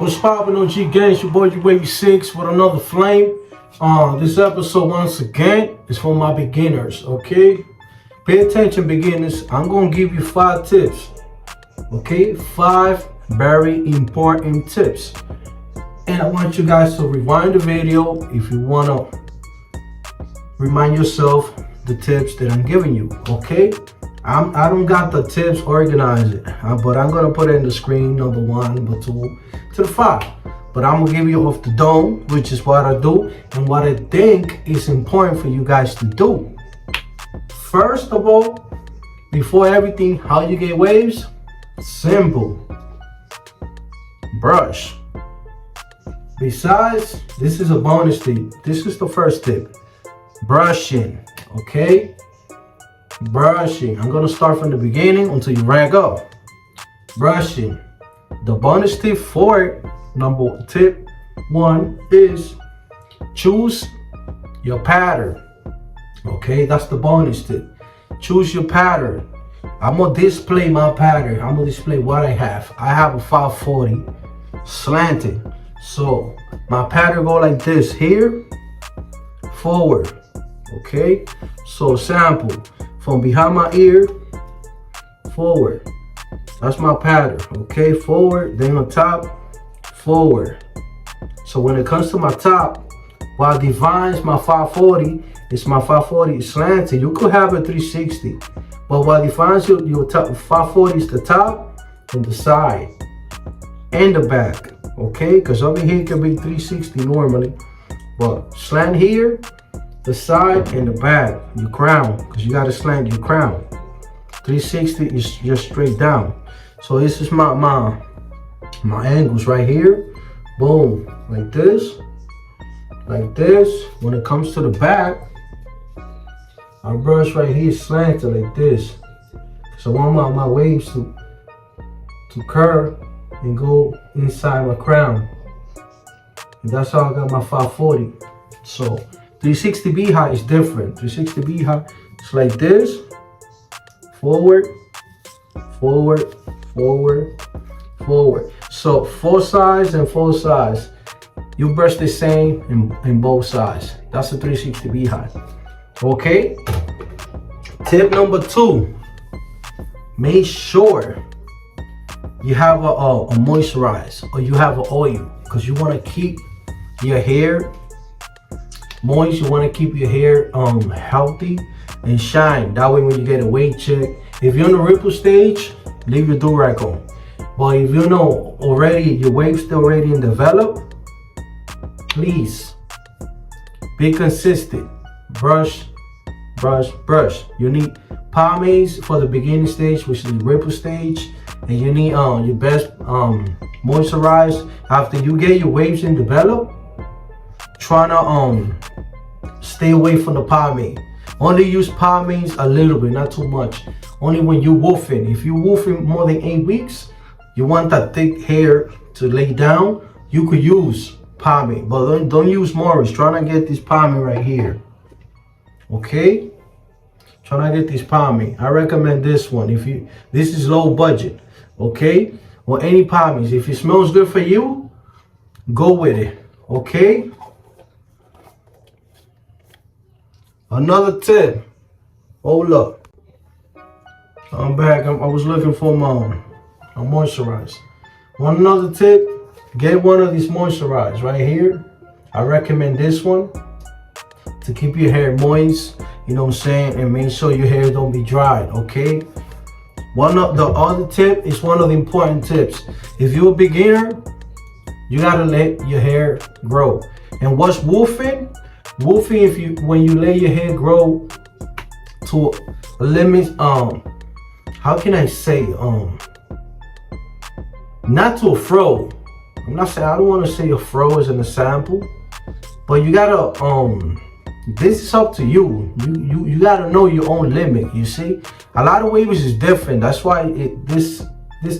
What's poppin', OG gang? It's your boy Wavy6 with another flame. This episode once again is for my beginners, okay? Pay attention, beginners. I'm gonna give you 5 tips, okay? 5 very important tips. And I want you guys to rewind the video if you wanna remind yourself the tips that I'm giving you, okay? I don't got the tips organized, but I'm gonna put it in the screen, number 1, number 2, to the 5. But I'm gonna give you off the dome, which is what I do and what I think is important for you guys to do. First of all, before everything, how you get waves? Simple. Brush. Besides, this is a bonus tip. This is the first tip. Brushing, okay? Brushing. I'm gonna start from the beginning until you rank up. Brushing. The bonus tip for it, tip 1 is choose your pattern. Okay, that's the bonus tip. Choose your pattern. I'm gonna display my pattern. I'm gonna display what I have. I have a 540 slanted. So my pattern go like this here, forward. Okay, so sample from behind my ear, forward. That's my pattern, okay? Forward, then on top, forward. So when it comes to my top, what defines my 540 is my 540 is slanted. You could have a 360, but what defines your top 540 is the top and the side and the back, okay? Because over here it can be 360 normally, but slant here, the side and the back, your crown, because you got to slant your crown. 360 is just straight down. So this is my angles right here. Boom, like this, like this. When it comes to the back, I brush right here slanted like this. So I want my waves to curve and go inside my crown. And that's how I got my 540. So 360 beehive is different. 360 beehive is like this. Forward, forward, forward, forward. So 4 sides and 4 sides. You brush the same in both sides. That's a 360 beehive. Okay? Tip number 2. Make sure you have a moisturize or you have an oil, because you want to keep your hair moist. You want to keep your hair healthy and shine. That way when you get a wave check, if you're on the ripple stage, leave your do-rag on. But if you know already your wave's still already in develop, please be consistent. Brush, brush, brush. You need pomades for the beginning stage, which is the ripple stage, and you need your best moisturize after you get your waves in develop. Try to stay away from the pomade. Only use pomades a little bit, not too much. Only when you're woofing. If you're woofing more than 8 weeks, you want that thick hair to lay down, you could use pomade, but don't use Morris. Try to get this pomade right here. Okay? Try to get this pomade. I recommend this one. This is low budget. Okay? Or any pomades. If it smells good for you, go with it. Okay? Another tip. Hold up. I'm back. I was looking for my moisturize. Another tip. Get one of these moisturize right here. I recommend this one to keep your hair moist. You know what I'm saying? And make sure your hair don't be dried. Okay? The other tip is one of the important tips. If you're a beginner, you gotta let your hair grow. And what's woofing? Woofing, when you let your hair grow to a limit, how can I say, not to a fro. I'm not saying, I don't want to say a fro as an example, but you gotta, this is up to you. You gotta know your own limit. You see, a lot of waves is different. That's why this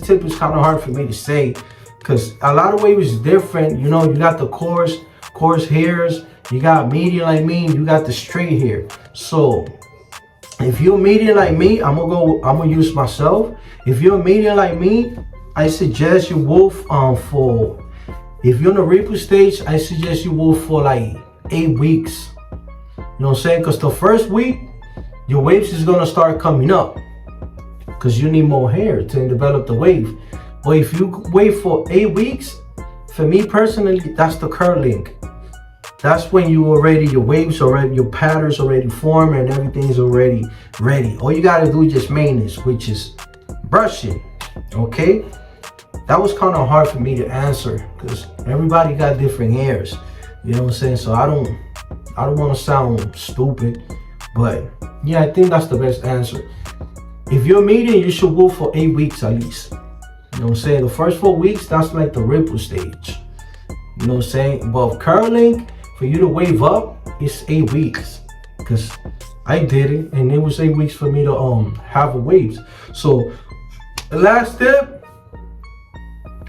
tip is kind of hard for me to say, because a lot of waves is different. You know, you got the coarse hairs. You got medium like me, you got the straight hair. So if you're medium like me, I'm gonna use myself. If you're medium like me, I suggest you wolf for If you're in the ripple stage, I suggest you wait for like 8 weeks. You know what I'm saying? Because the first week, your waves is gonna start coming up, because you need more hair to develop the wave. But if you wait for 8 weeks, for me personally, that's the curling. That's when your waves already, your patterns already formed and everything is already ready. All you gotta do is just maintenance, which is brushing, okay? That was kind of hard for me to answer because everybody got different hairs. You know what I'm saying? So I don't want to sound stupid, but yeah, I think that's the best answer. If you're medium, you should go for 8 weeks at least. You know what I'm saying? The first 4 weeks, that's like the ripple stage. You know what I'm saying? But curling, for you to wave up, it's 8 weeks. Because I did it, and it was 8 weeks for me to have a waves. So the last tip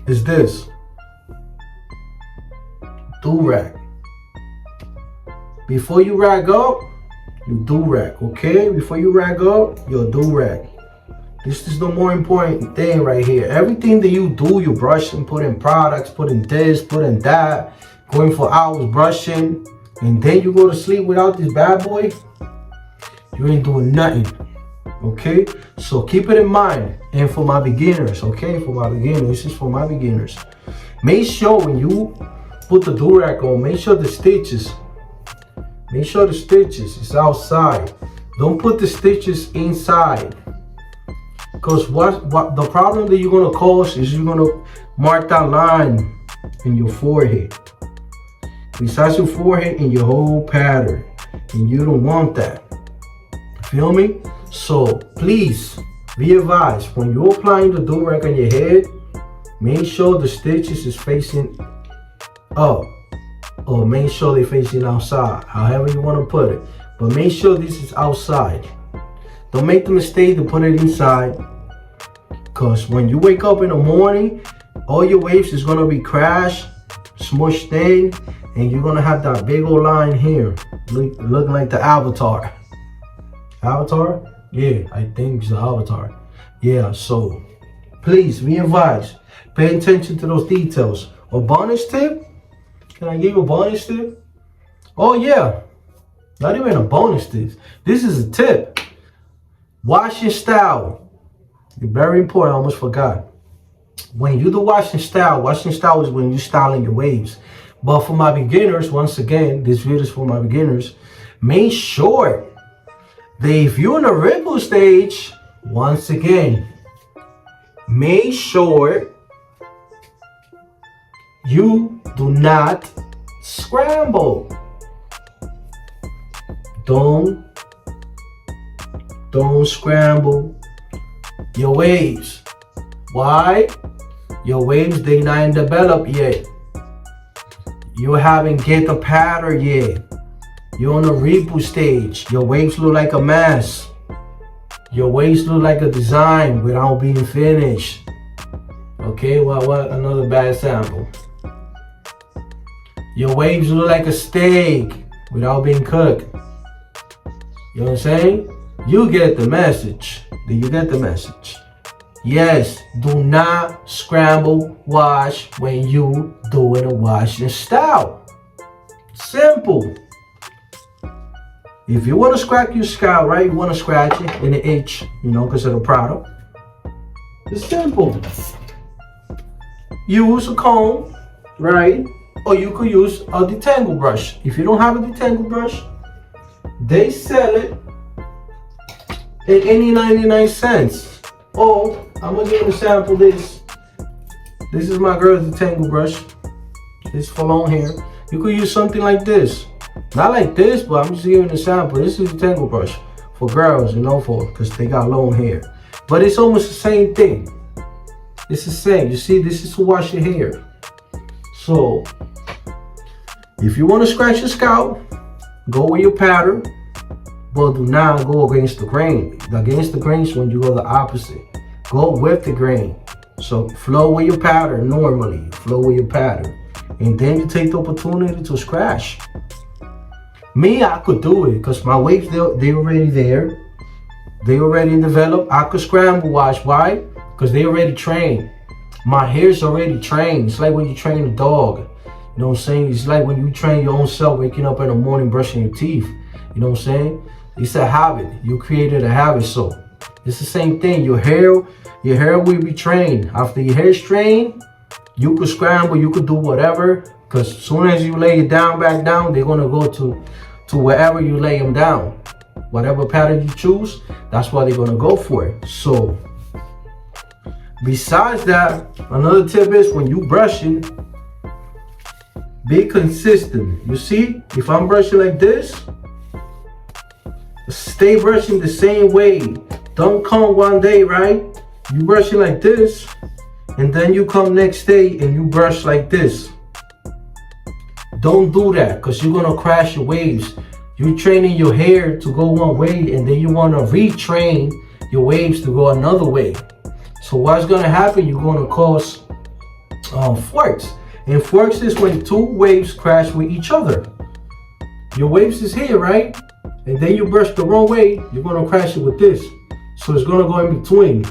is this. Do-rag. Before you rag up, you do-rag, okay? Before you rag up, you do-rag. This is the more important thing right here. Everything that you do, you brushing, putting products, putting this, putting that, going for hours brushing, and then you go to sleep without this bad boy, you ain't doing nothing, okay? So keep it in mind. And for my beginners, okay? For my beginners, this is for my beginners. Make sure when you put the do-rag on, make sure the stitches is outside. Don't put the stitches inside. Because what the problem that you're gonna cause is you're gonna mark that line in your forehead. Besides your forehead and your whole pattern. And you don't want that. Feel me? So please be advised, when you're applying the do-rag on your head, make sure the stitches is facing up. Or make sure they're facing outside. However you want to put it. But make sure this is outside. Don't make the mistake to put it inside. Because when you wake up in the morning, all your waves is going to be crashed, smushed in, and you're going to have that big old line here, looking like the Avatar. Avatar? Yeah, I think it's the Avatar. Yeah, so please be advised. Pay attention to those details. A bonus tip? Can I give you a bonus tip? Oh yeah, not even a bonus tip. This is a tip. Washing style. Very important, I almost forgot. When you do washing style is when you're styling your waves. But for my beginners, once again, this video is for my beginners. Make sure that if you're in a ripple stage, once again, make sure you do not scramble. Don't scramble your waves. Why? Your waves, they not developed yet. You haven't get the pattern yet. You're on a ripple stage. Your waves look like a mess. Your waves look like a design without being finished. Okay, well, what another bad sample. Your waves look like a steak without being cooked. You know what I'm saying? You get the message. Do you get the message? Yes, do not scramble wash when you doing a washing style. Simple. If you want to scratch your scalp, right? You want to scratch it in the itch, you know, because of the product. It's simple. Use a comb, right? Or you could use a detangle brush. If you don't have a detangle brush, they sell it at any 99 cents. Or I'm gonna give you a sample. This is my girl's detangle brush. This for long hair. You could use something like this. Not like this, but I'm just giving a sample. This is a detangle brush for girls, you know, because they got long hair. But it's almost the same thing. It's the same. You see, this is to wash your hair. So if you want to scratch your scalp, go with your pattern, but do not go against the grain. Against the grain is when you go the opposite. Go with the grain. So flow with your pattern normally. Flow with your pattern. And then you take the opportunity to scratch. Me, I could do it because my waves, they already there. They already developed. I could scramble wash. Why? Because they already trained. My hair's already trained. It's like when you train a dog. You know what I'm saying? It's like when you train your own self, waking up in the morning, brushing your teeth. You know what I'm saying? It's a habit. You created a habit. So it's the same thing. Your hair will be trained. After your hair's trained, you could scramble, you could do whatever. Because as soon as you lay it down, back down, they're gonna go to wherever you lay them down. Whatever pattern you choose, that's what they're gonna go for it. So besides that, another tip is when you brushing, be consistent. You see, if I'm brushing like this, stay brushing the same way. Don't come one day, right? You brushing like this, and then you come next day and you brush like this. Don't do that, because you're gonna crash your waves. You're training your hair to go one way, and then you wanna retrain your waves to go another way. So what's gonna happen? You're gonna cause forks. And forks is when two waves crash with each other. Your waves is here, right? And then you brush the wrong way, you're gonna crash it with this. So it's gonna go in between,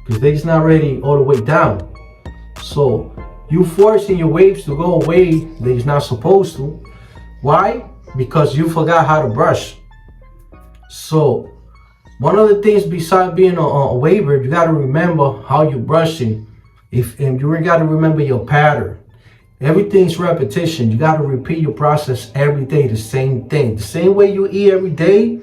because they're not ready all the way down. So you forcing your waves to go away they're not supposed to. Why? Because you forgot how to brush. So one of the things besides being a waver, you gotta remember how you're brushing. And you gotta remember your pattern. Everything's repetition. You gotta repeat your process every day, the same thing. The same way you eat every day.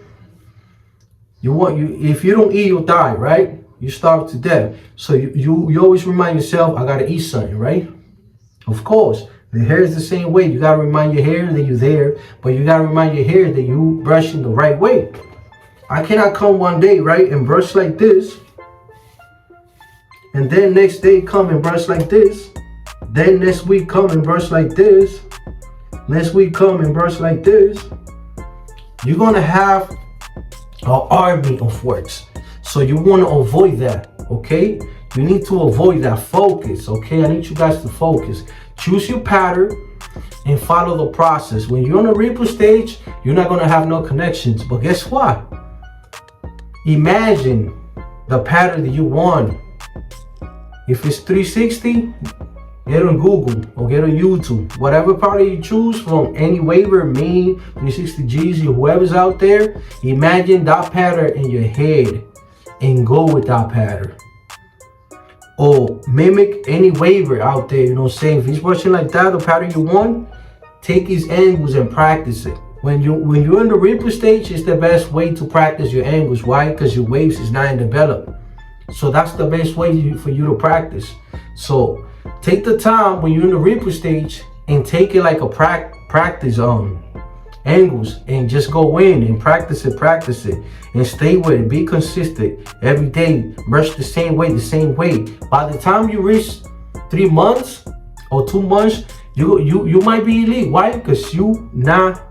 If you don't eat, you'll die, right? You starve to death. So you always remind yourself, I gotta eat something, right? Of course. The hair is the same way. You gotta remind your hair that you're there, but you gotta remind your hair that you brushing the right way. I cannot come one day, right, and brush like this, and then next day come and brush like this, then next week come and brush like this, next week come and brush like this. You're gonna have an army of works. So you wanna avoid that, okay? You need to avoid that. Focus, okay? I need you guys to focus. Choose your pattern and follow the process. When you're on the ripple stage, you're not gonna have no connections. But guess what? Imagine the pattern that you want. If it's 360, get on Google or get on YouTube. Whatever pattern you choose from any waver, me, 360 Jeezy, whoever's out there, imagine that pattern in your head and go with that pattern. Or mimic any waver out there, you know what I'm saying? If he's brushing like that, the pattern you want, take his angles and practice it. When you're in the ripple stage, it's the best way to practice your angles. Why? Because your waves is not developed. So that's the best way for you to practice. So take the time when you're in the ripple stage and take it like a practice angles, and just go in and practice it and stay with it. Be consistent every day. Brush the same way. By the time you reach 3 months or 2 months, you might be elite. Why? Because you not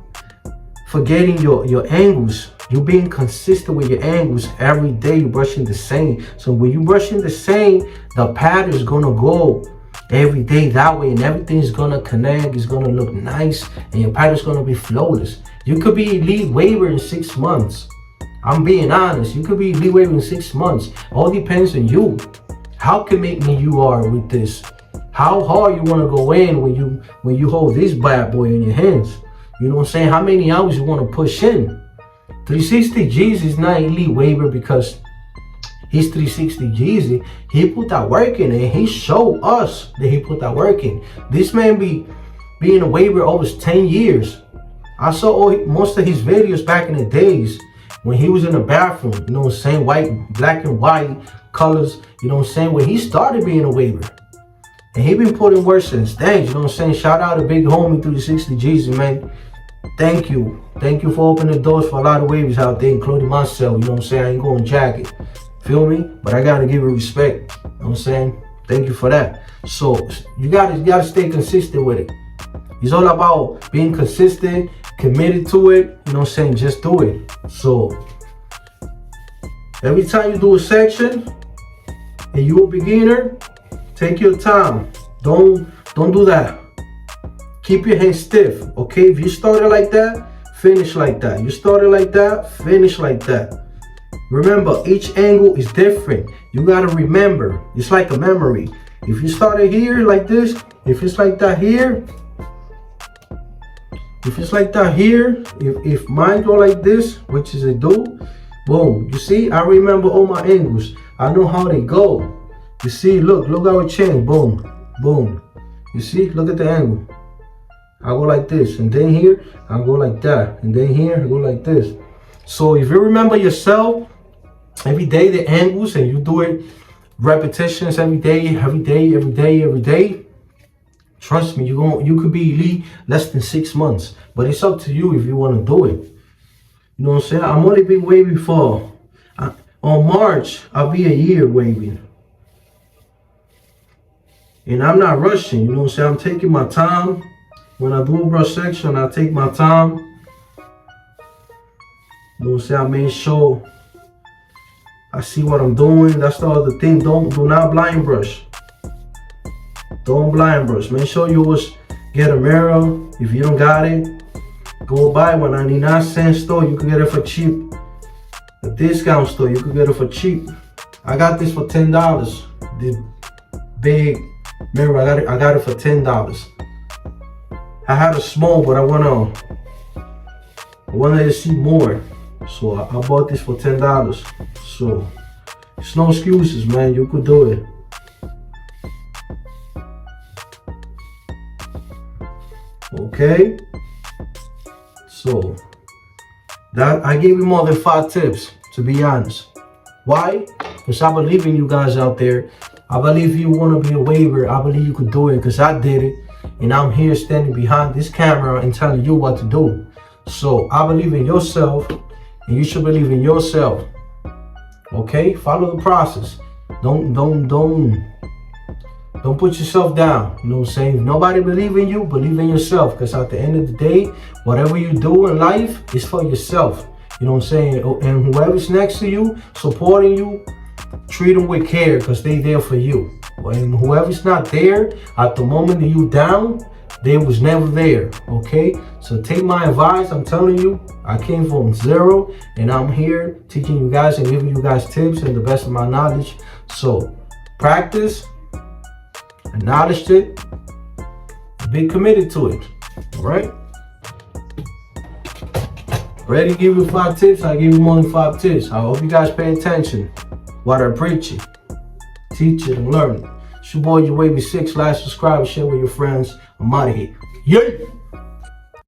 forgetting your angles. You being consistent with your angles every day. You brushing the same. So when you brushing the same, the pattern is gonna go every day that way, and everything's gonna connect. It's gonna look nice, and your pattern's gonna be flawless. You could be elite waver in 6 months. I'm being honest. You could be elite waver in 6 months. All depends on you. How commitment you are with this. How hard you wanna go in when you hold this bad boy in your hands. You know what I'm saying? How many hours you wanna push in. 360 Jeezy is not elite waver because he's 360 Jeezy. He put that work in, and he showed us that he put that work in. This man being a waver over 10 years. I saw most of his videos back in the days when he was in the bathroom. You know what I'm saying? Black and white colors. You know what I'm saying? When he started being a waver. And he been putting work since then. You know what I'm saying? Shout out to big homie 360 Jeezy, man. Thank you. Thank you for opening the doors for a lot of wavers out there, including myself. You know what I'm saying? I ain't going jacket. Feel me? But I gotta give it respect. You know what I'm saying? Thank you for that. So you gotta stay consistent with it. It's all about being consistent, committed to it. You know what I'm saying? Just do it. So every time you do a section and you're a beginner, take your time. Don't do that. Keep your hands stiff, okay? If you started like that, finish like that. You started like that, finish like that. Remember, each angle is different. You gotta remember. It's like a memory. If you started here like this, if it's like that here, if mine go like this, which is a do, boom. You see, I remember all my angles. I know how they go. You see, look how it changed. Boom, boom. You see, look at the angle. I go like this, and then here, I go like that, and then here, I go like this. So if you remember yourself, every day the angles, and you do it repetitions every day, trust me, you could be elite less than 6 months. But it's up to you if you want to do it. You know what I'm saying? I'm only been waving for, on March, I'll be a year waving. And I'm not rushing, you know what I'm saying? I'm taking my time. When I do a brush section, I take my time. You know what I'm saying? I make sure I see what I'm doing. That's the other thing. Do not blind brush. Don't blind brush. Make sure you always get a mirror. If you don't got it, go buy one. 99-cent store, you can get it for cheap. A discount store, you can get it for cheap. I got this for $10. This big mirror, I got it for $10. I had a small, but I wanted to see more. So I bought this for $10. So it's no excuses, man. You could do it. Okay. So that I gave you more than 5 tips, to be honest. Why? Because I believe in you guys out there. I believe you want to be a waver. I believe you could do it because I did it. And I'm here standing behind this camera and telling you what to do. So I believe in yourself, and you should believe in yourself. Okay? Follow the process. Don't put yourself down. You know what I'm saying? If nobody believe in you, believe in yourself. Because at the end of the day, whatever you do in life is for yourself. You know what I'm saying? And whoever's next to you, supporting you, treat them with care because they there for you. And whoever's not there at the moment that you down, they was never there. Okay? So take my advice. I'm telling you, I came from 0 and I'm here teaching you guys and giving you guys tips and the best of my knowledge. So practice, acknowledge it, be committed to it. All right? Ready to give you 5 tips? I give you more than 5 tips. I hope you guys pay attention. What I preach it, teach it, and learn it. It's your boy, your Wavy 6. Like, subscribe, share with your friends. I'm out of here. Yeah!